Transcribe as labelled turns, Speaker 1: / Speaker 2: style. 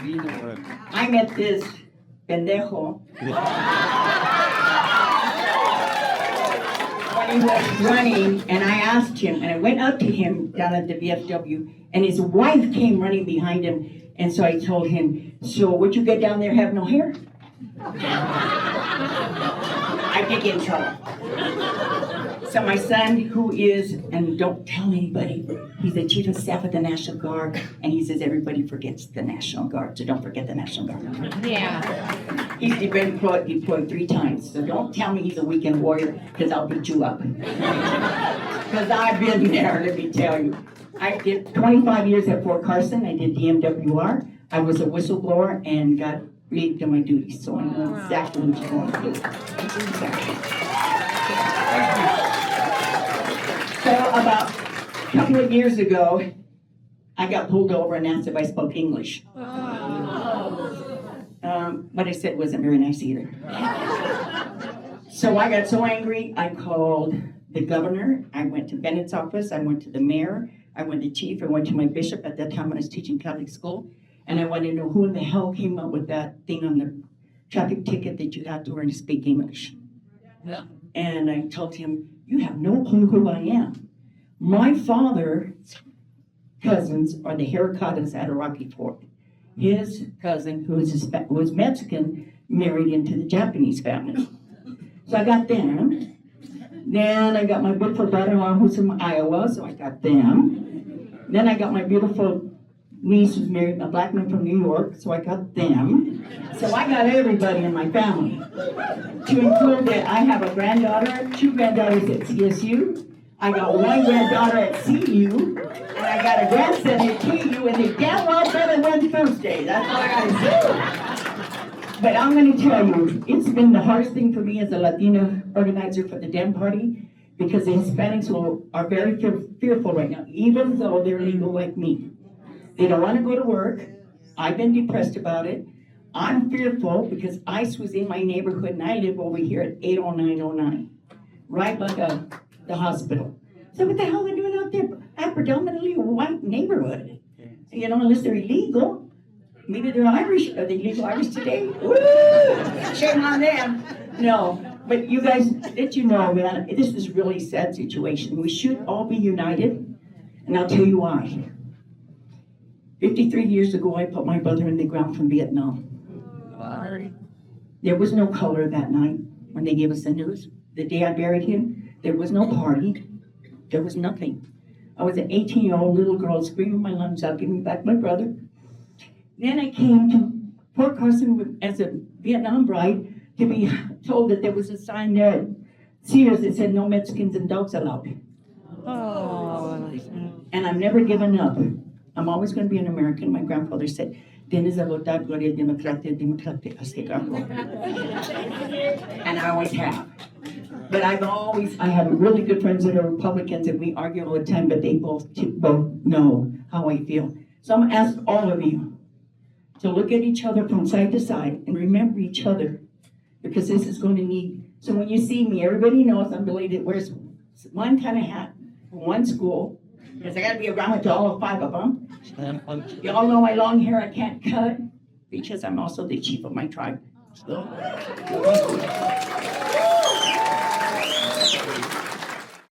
Speaker 1: I met this pendejo when he was running, and I asked him, and I went up to him down at the VFW, and his wife came running behind him, and so I told him, so would you get down there have no hair? I did get in trouble. So my son, who is, and don't tell anybody, he's the chief of staff of the National Guard, and he says everybody forgets the National Guard, so don't forget the National Guard.
Speaker 2: Yeah.
Speaker 1: He's been deployed 3 times, so don't tell me he's a weekend warrior, because I'll beat you up. Because I've been there, let me tell you. I did 25 years at Fort Carson, I did DMWR, I was a whistleblower and got relieved of my duties, so I know exactly what you're going to do. Exactly. So about a couple of years ago, I got pulled over and asked if I spoke English. What I said wasn't very nice either. So I got so angry, I called the governor, I went to Bennett's office, I went to the mayor, I went to chief, I went to my bishop at that time when I was teaching Catholic school, and I wanted to know who in the hell came up with that thing on the traffic ticket that you had to learn to speak English.
Speaker 2: Yeah.
Speaker 1: And I told him, you have no clue who I am. My father's cousins are the Heracatas at Rocky Fort. His cousin, who was Mexican, married into the Japanese family. So I got them. Then I got my beautiful brother-in-law who's from Iowa, so I got them. Then I got my beautiful niece who's married a black man from New York, so I got them. So I got everybody in my family. To include that I have a granddaughter, 2 granddaughters at CSU, I got 1 granddaughter at CU, and I got a grandson at TU, and they damn well better run Thursday. That's all I gotta say. But I'm gonna tell you, it's been the hardest thing for me as a Latina organizer for the Dem Party, because the Hispanics are very fearful right now, even though they're legal like me. They don't want to go to work. I've been depressed about it. I'm fearful because ICE was in my neighborhood, and I live over here at 80909, right by the hospital. So what the hell are they doing out there? I'm predominantly a white neighborhood. You know, unless they're illegal. Maybe they're Irish. Are they legal Irish today? Woo! Shame on them. No, but you guys, did you know, man, this is really a sad situation. We should all be united, and I'll tell you why. 53 years ago, I put my brother in the ground from Vietnam. There was no color that night when they gave us the news. The day I buried him, there was no party. There was nothing. I was an 18-year-old little girl screaming my lungs out, giving back my brother. Then I came to Fort Carson as a Vietnam bride to be told that there was a sign there at Sears that said no Mexicans and dogs allowed.
Speaker 2: Oh.
Speaker 1: And I've never given up. I'm always going to be an American. My grandfather said, "Tienes a votar, Gloria, democracia, and I always have. But I have really good friends that are Republicans, and we argue all the time, but they both know how I feel. So I'm going to ask all of you to look at each other from side to side and remember each other, because this is going to need. So when you see me, everybody knows I'm the lady that wears one kind of hat for one school, because I got to be around to all 5 of them. You all know my long hair I can't cut, because I'm also the chief of my tribe. So.